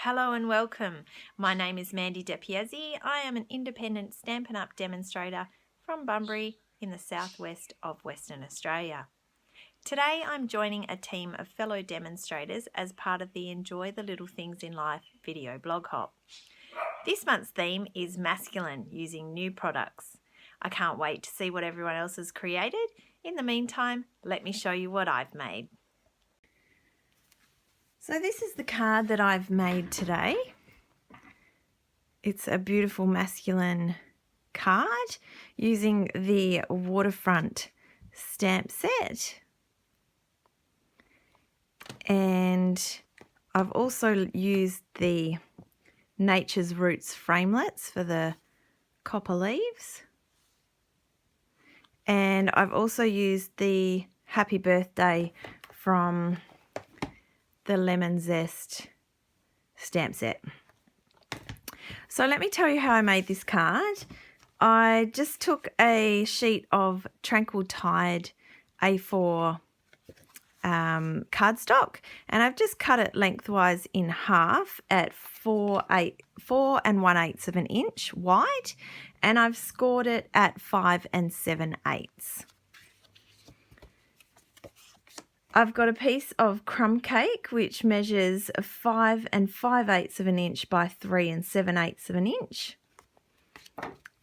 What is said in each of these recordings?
Hello and welcome. My name is Mandy DePiazzi. I am an independent Stampin' Up! Demonstrator from Bunbury in the southwest of Western Australia. Today I'm joining a team of fellow demonstrators as part of the Enjoy the Little Things in Life video blog hop. This month's theme is masculine, using new products. I can't wait to see what everyone else has created. In the meantime, let me show you what I've made. So this is the card that I've made today. It's a beautiful masculine card using the waterfront stamp set. And I've also used the Nature's Roots framelits for the copper leaves. And I've also used the Happy Birthday from the Lemon Zest stamp set. So let me tell you how I made this card. I just took a sheet of Tranquil Tide A4 cardstock, and I've just cut it lengthwise in half at 4 1/8 of an inch wide, and I've scored it at 5 7/8. I've got a piece of crumb cake which measures 5 5/8 of an inch by 3 7/8 of an inch.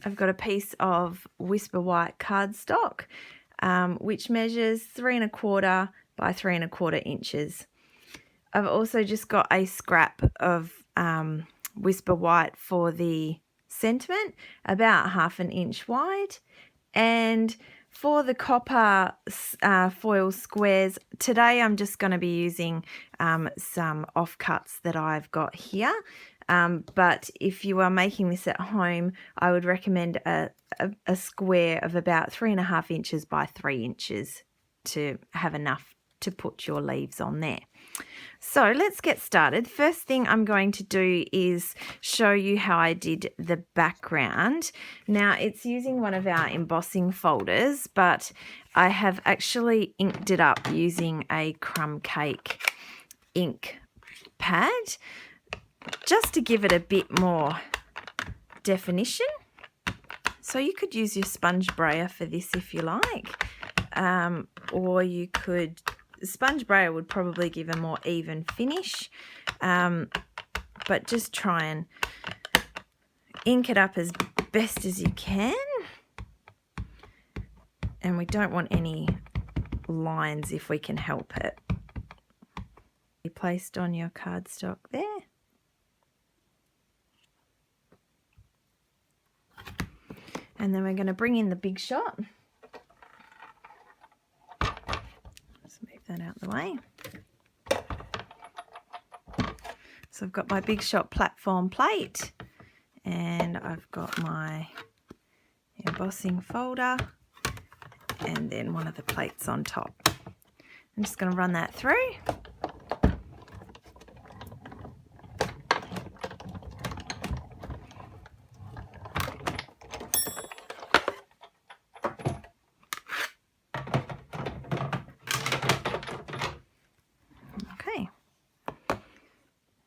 I've got a piece of Whisper White cardstock which measures 3 1/4 by 3 1/4 inches. I've also just got a scrap of Whisper White for the sentiment, about 1/2 inch wide. And for the copper foil squares, today I'm just going to be using some offcuts that I've got here. But if you are making this at home, I would recommend a square of about 3 1/2 inches by 3 inches to have enough to put your leaves on there. So let's get started. First thing I'm going to do is show you how I did the background. Now it's using one of our embossing folders, but I have actually inked it up using a crumb cake ink pad just to give it a bit more definition. So you could use your sponge brayer for this if you like, or you could, sponge brayer would probably give a more even finish, but just try and ink it up as best as you can. And we don't want any lines if we can help it. You placed on your cardstock there. And then we're going to bring in the Big Shot. That out the way. So I've got my Big Shot platform plate, and I've got my embossing folder, and then one of the plates on top. I'm just going to run that through.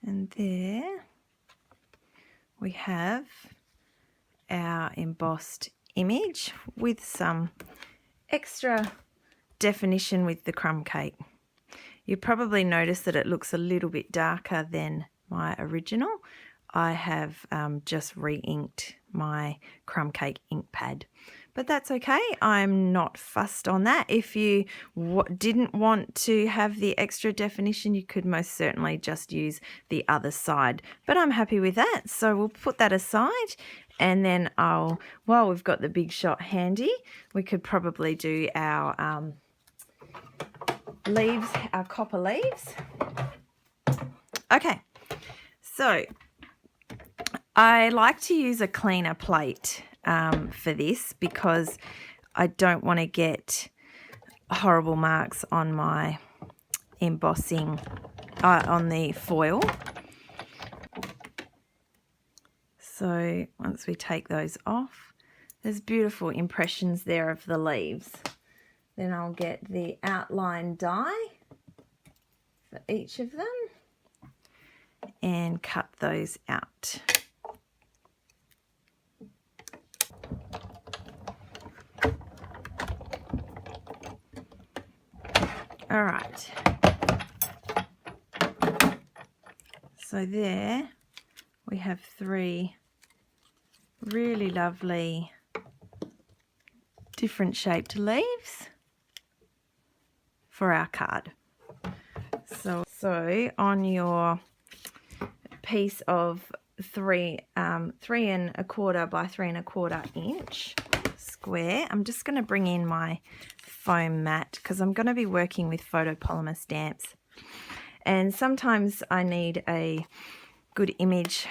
And there we have our embossed image with some extra definition with the crumb cake. You probably notice that it looks a little bit darker than my original. I have just re-inked my crumb cake ink pad, but that's okay. I'm not fussed on that. If you didn't want to have the extra definition, you could most certainly just use the other side, but I'm happy with that. So we'll put that aside, and then while we've got the Big Shot handy, we could probably do our leaves, our copper leaves. Okay, so I like to use a cleaner plate for this because I don't want to get horrible marks on my embossing on the foil. So once we take those off, there's beautiful impressions there of the leaves. Then I'll get the outline die for each of them. and cut those out. All right. So there we have 3 really lovely different shaped leaves for our card. So on your piece of 3 3¼ by 3¼ inch square, I'm just going to bring in my foam mat because I'm going to be working with photopolymer stamps, and sometimes I need a good image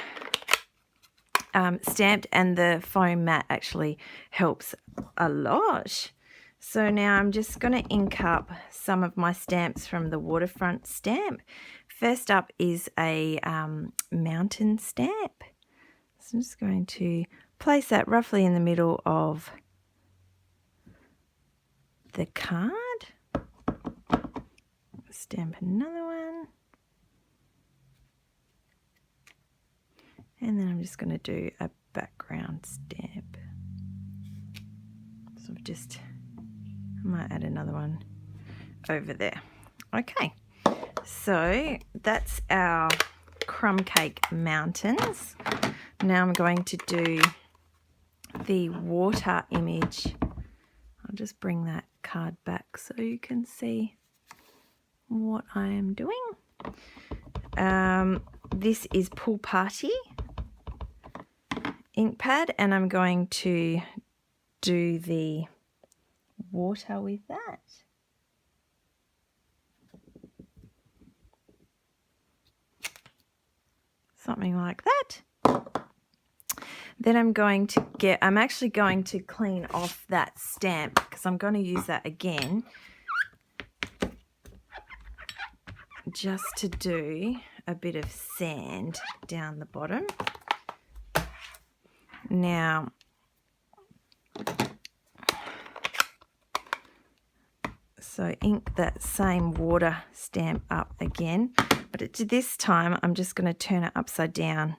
stamped, and the foam mat actually helps a lot. So now I'm just going to ink up some of my stamps from the waterfront stamp. First up is a mountain stamp. So I'm just going to place that roughly in the middle of the card. Stamp another one. And then I'm just going to do a background stamp. So I might add another one over there. Okay, so that's our crumb cake mountains. Now I'm going to do the water image. I'll just bring that card back so you can see what I am doing. This is Pool Party ink pad, and I'm going to do the water with that. Something like that. Then I'm actually going to clean off that stamp because I'm going to use that again just to do a bit of sand down the bottom. Now, so ink that same water stamp up again, but this time I'm just going to turn it upside down,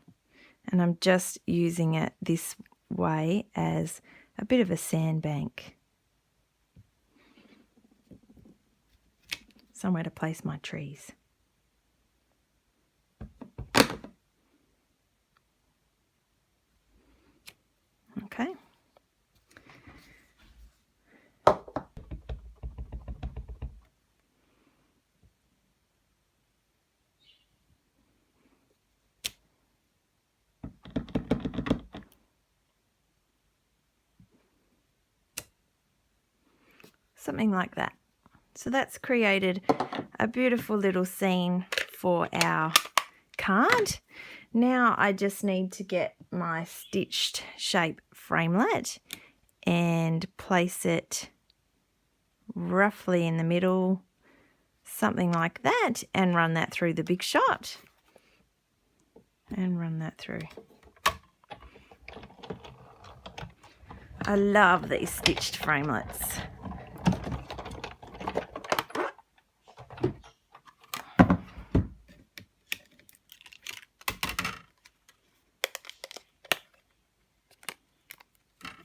and I'm just using it this way as a bit of a sandbank. Somewhere to place my trees. Okay. Something like that. So that's created a beautiful little scene for our card. Now I just need to get my stitched shape framelit and place it roughly in the middle, something like that, and run that through the Big Shot. And run that through. I love these stitched framelits.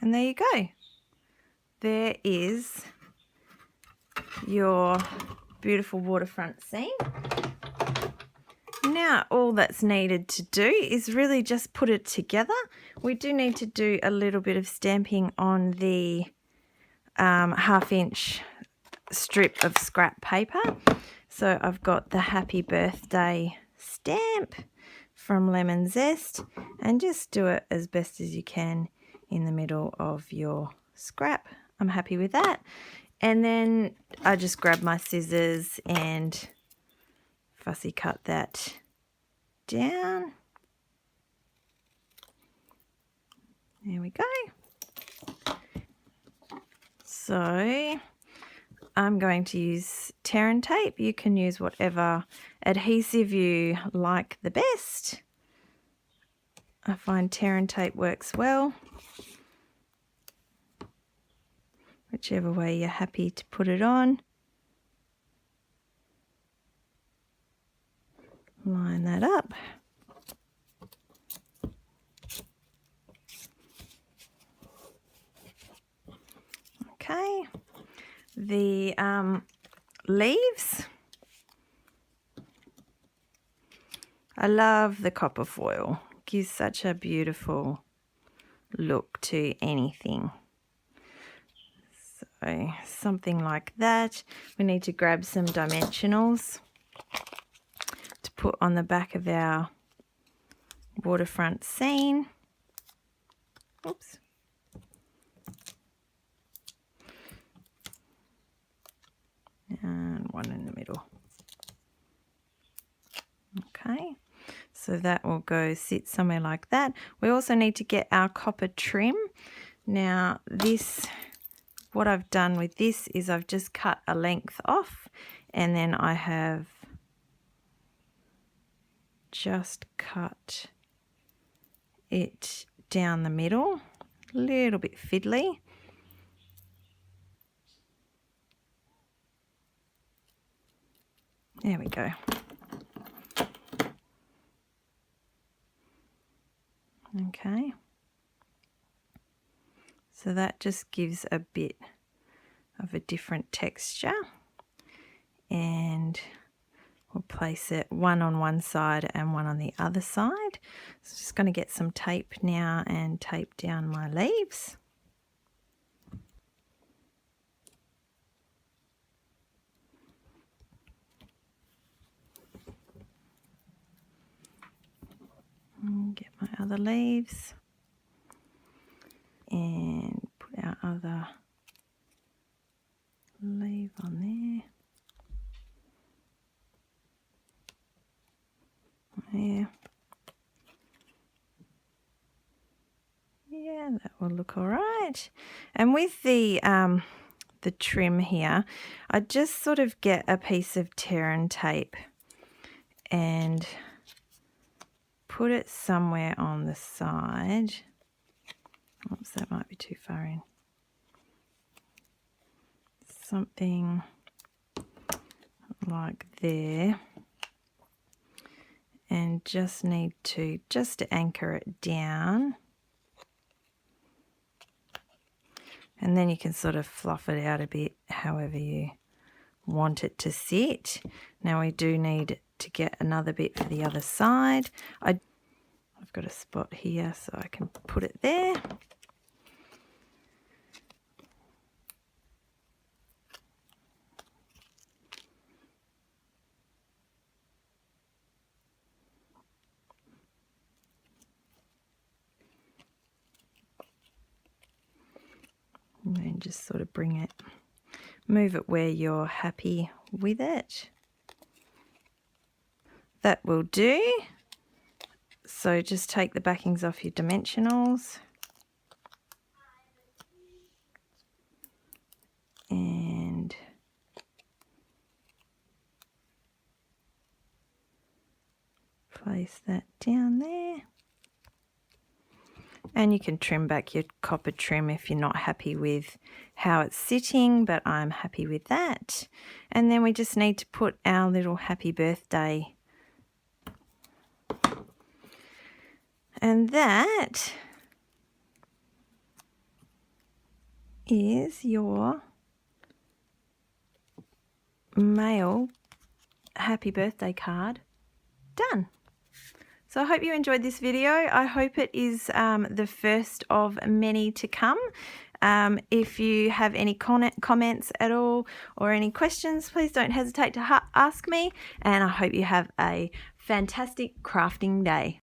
And there you go. There is your beautiful waterfront scene. Now all that's needed to do is really just put it together. We do need to do a little bit of stamping on the 1/2 inch strip of scrap paper. So I've got the Happy Birthday stamp from Lemon Zest, and just do it as best as you can in the middle of your scrap. I'm happy with that. And then I just grab my scissors and fussy cut that down. There we go. So I'm going to use tear and tape. You can use whatever adhesive you like the best. I find tear and tape works well. Whichever way you're happy to put it on. Line that up. Okay, the leaves. I love the copper foil. Gives such a beautiful look to anything. So something like that. We need to grab some dimensionals to put on the back of our waterfront scene. Oops. And one in the middle. Okay, so that will go sit somewhere like that. We also need to get our copper trim. Now this, what I've done with this is I've just cut a length off, and then I have just cut it down the middle, a little bit fiddly. There we go. Okay. So that just gives a bit of a different texture, and we'll place it one on one side and one on the other side. So just going to get some tape now and tape down my leaves. Get my other leaves and put our other leaf on there. There. Yeah, that will look all right. And with the trim here, I just sort of get a piece of tear tape and put it somewhere on the side. Oops, that might be too far in. Something like there. And just need to anchor it down. And then you can sort of fluff it out a bit however you want it to sit. Now we do need to get another bit for the other side. I've got a spot here so I can put it there. And then just sort of move it where you're happy with it. That will do. So just take the backings off your dimensionals. And place that down there. And you can trim back your copper trim if you're not happy with how it's sitting, but I'm happy with that. And then we just need to put our little happy birthday. And that is your mail happy birthday card done. So I hope you enjoyed this video. I hope it is the first of many to come. If you have any comments at all or any questions, please don't hesitate to ask me. And I hope you have a fantastic crafting day.